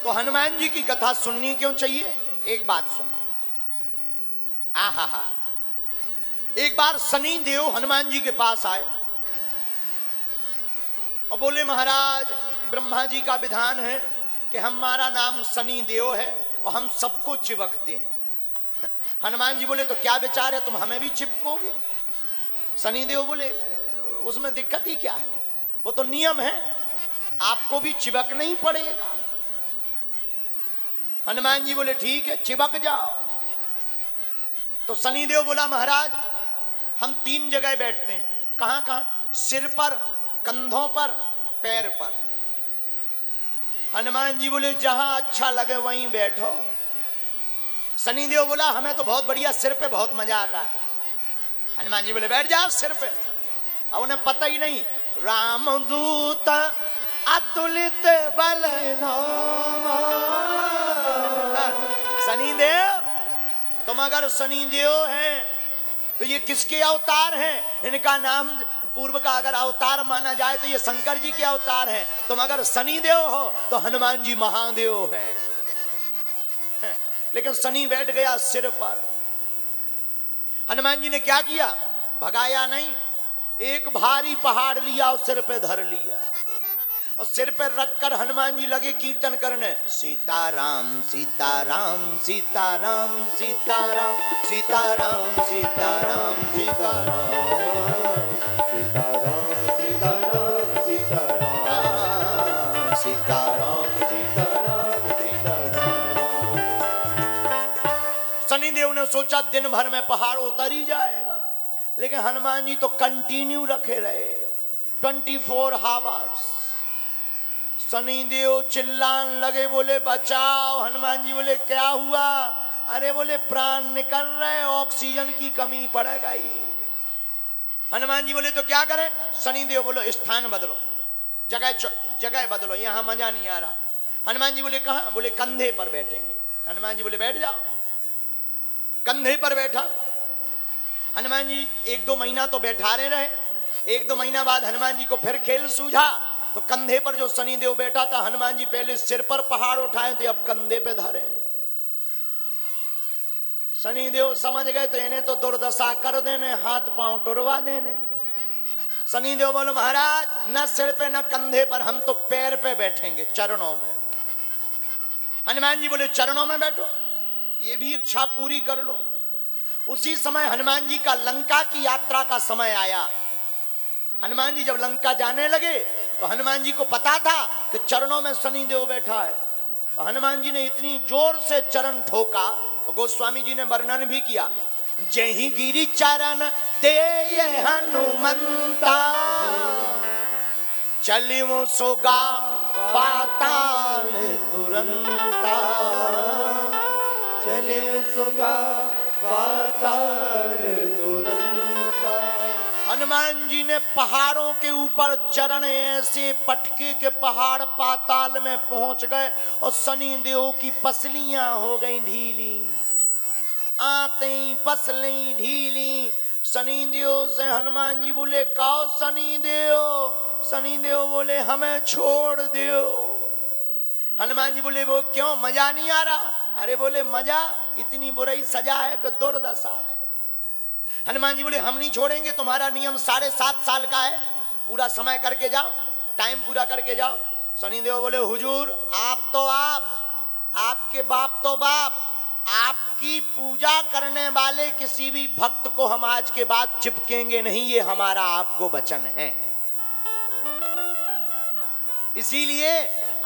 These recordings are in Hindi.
तो हनुमान जी की कथा सुननी क्यों चाहिए? एक बात सुनो। आहा, एक बार शनि देव हनुमान जी के पास आए और बोले, महाराज ब्रह्मा जी का विधान है कि हमारा नाम शनि देव है और हम सबको चिपकते हैं। हनुमान जी बोले, तो क्या विचार है, तुम हमें भी चिपकोगे? शनि देव बोले, उसमें दिक्कत ही क्या है, वो तो नियम है, आपको भी चिपकना ही पड़ेगा। हनुमान जी बोले, ठीक है, चिपक जाओ। तो शनिदेव बोला, महाराज हम 3 जगह बैठते हैं। कहां कहां? सिर पर, कंधों पर, पैर पर। हनुमान जी बोले, जहां अच्छा लगे वहीं बैठो। शनिदेव बोला, हमें तो बहुत बढ़िया सिर पे बहुत मजा आता है। हनुमान जी बोले, बैठ जाओ सिर पे। अब उन्हें पता ही नहीं, रामदूत अतुलित बल धामा। शनिदेव, तुम अगर शनिदेव हैं तो ये किसके अवतार हैं? इनका नाम पूर्व का अगर अवतार माना जाए तो ये शंकर जी के अवतार हैं। तुम अगर शनिदेव हो तो हनुमान जी महादेव हैं। लेकिन शनि बैठ गया सिर पर। हनुमान जी ने क्या किया? भगाया नहीं, एक भारी पहाड़ लिया और सिर पे धर लिया और सिर पे रखकर हनुमान जी लगे कीर्तन करने, सीताराम सीताराम सीताराम सीताराम सीताराम सीताराम सीताराम सीताराम सीताराम सीताराम सीताराम सीताराम सीताराम। शनिदेव ने सोचा दिन भर में पहाड़ उतर ही जाएगा, लेकिन हनुमान जी तो कंटिन्यू रखे रहे 24 आवर्स। शनिदेव चिल्लान लगे, बोले बचाओ। हनुमान जी बोले, क्या हुआ? अरे बोले, प्राण निकल रहे, ऑक्सीजन की कमी पड़ गई। हनुमान जी बोले, तो क्या करें? शनिदेव बोलो, स्थान बदलो, जगह बदलो, यहां मजा नहीं आ रहा। हनुमान जी बोले, कहां? बोले, कंधे पर बैठेंगे। हनुमान जी बोले, बैठ जाओ। कंधे पर बैठा। हनुमान जी 1-2 महीना तो बैठारे रहे। 1-2 महीना बाद हनुमान जी को फिर खेल सूझा तो कंधे पर जो शनिदेव बैठा था, हनुमान जी पहले सिर पर पहाड़ उठाए थे, अब कंधे पे धरे। शनिदेव समझ गए तो इन्हें तो दुर्दशा कर देने, हाथ पांव टुरवा देने। शनिदेव बोले, महाराज न सिर पे न कंधे पर, हम तो पैर पे बैठेंगे, चरणों में। हनुमान जी बोले, चरणों में बैठो, ये भी इच्छा पूरी कर लो। उसी समय हनुमान जी का लंका की यात्रा का समय आया। हनुमान जी जब लंका जाने लगे तो हनुमान जी को पता था कि चरणों में शनिदेव बैठा है। तो हनुमान जी ने इतनी जोर से चरण ठोका, और गोस्वामी जी ने वर्णन भी किया, जय ही गिरी चरण दे हनुमंता, चलियो सोगा पाताल तुरंता, चले सोगा पाताल तुरंता। हनुमान जी ने पहाड़ों के ऊपर चरण ऐसे पटके के पहाड़ पाताल में पहुंच गए और शनिदेव की पसलियां हो गई ढीली, आते ही पसली ढीली। शनिदेव से हनुमान जी बोले, काओ शनिदेव? शनिदेव बोले, हमें छोड़ दो। हनुमान जी बोले, वो क्यों, मजा नहीं आ रहा? अरे बोले, मजा, इतनी बुरी सजा है कि दुर्दशा है। हनुमान जी बोले, हम नहीं छोड़ेंगे, तुम्हारा नियम 7.5 साल का है, पूरा समय करके जाओ, टाइम पूरा करके जाओ। शनिदेव बोले, हुजूर आप तो आपके बाप तो बाप, आपकी पूजा करने वाले किसी भी भक्त को हम आज के बाद चिपकेंगे नहीं, ये हमारा आपको वचन है। इसीलिए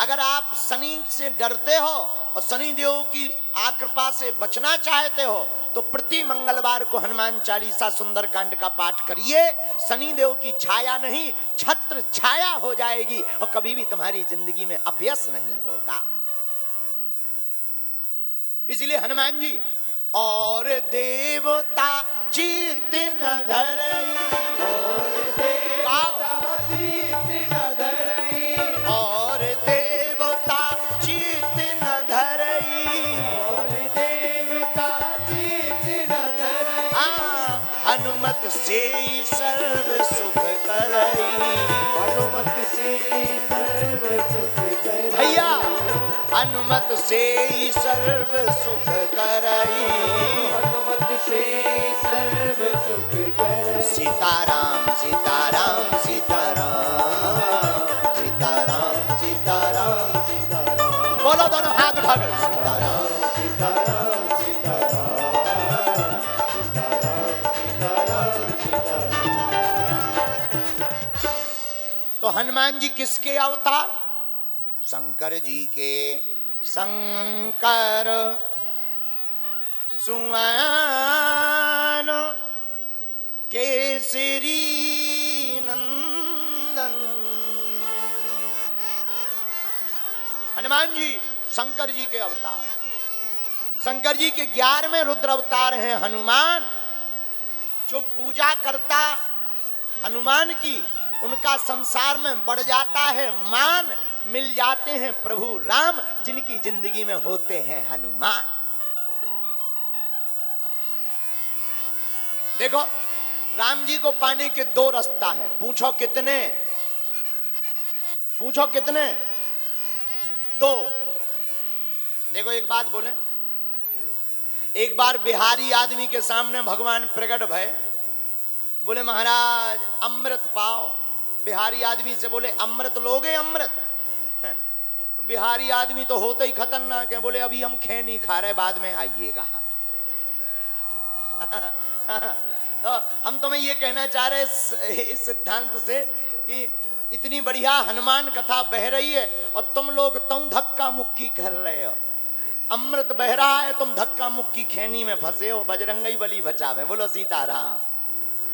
अगर आप शनि से डरते हो और शनिदेव की आकृपा से बचना चाहते हो तो प्रति मंगलवार को हनुमान चालीसा सुंदरकांड का पाठ करिए। शनिदेव की छाया नहीं, छत्र छाया हो जाएगी और कभी भी तुम्हारी जिंदगी में अपयश नहीं होगा। इसलिए हनुमान जी, और देवता चित्त न धरई, और देवता चित्त न धरई, और देवता चित्त न धरई, और देवता चित्त न धरई, हनुमत से सर्व सुख करई, हनुमत से सर्व सुख करई। भैया हनुमत से ही सर्व सुख करई। हनुमत से सर्व सुख करई। सीताराम सीताराम सीताराम सीताराम सीताराम सीताराम बोलो दोनों हाथ उठाकर सीताराम। सीताराम सीताराम सीताराम सीताराम। तो हनुमान जी किसके अवतार? शंकर जी के। शंकर सुवन केसरी नंदन। हनुमान जी शंकर जी के अवतार। शंकर जी के 11वें रुद्र अवतार हैं हनुमान। जो पूजा करता हनुमान की, उनका संसार में बढ़ जाता है मान, मिल जाते हैं प्रभु राम, जिनकी जिंदगी में होते हैं हनुमान। देखो, राम जी को पाने के 2 रास्ता है। पूछो कितने? पूछो कितने? 2। देखो एक बात बोले, एक बार बिहारी आदमी के सामने भगवान प्रकट भय, बोले महाराज अमृत पाओ। बिहारी आदमी से बोले अमृत लोगे? अमृत? बिहारी आदमी तो होते ही खतरनाक है, बोले अभी हम खैनी खा रहे, बाद में आइएगा। तो हम तुम्हें ये कहना चाह रहे इस सिद्धांत से कि इतनी बढ़िया हनुमान कथा बह रही है और तुम लोग तुम धक्का मुक्की कर रहे हो। अमृत बह रहा है, तुम धक्का मुक्की खैनी में फंसे हो। बजरंगी बली बचावे। बोलो सीताराम।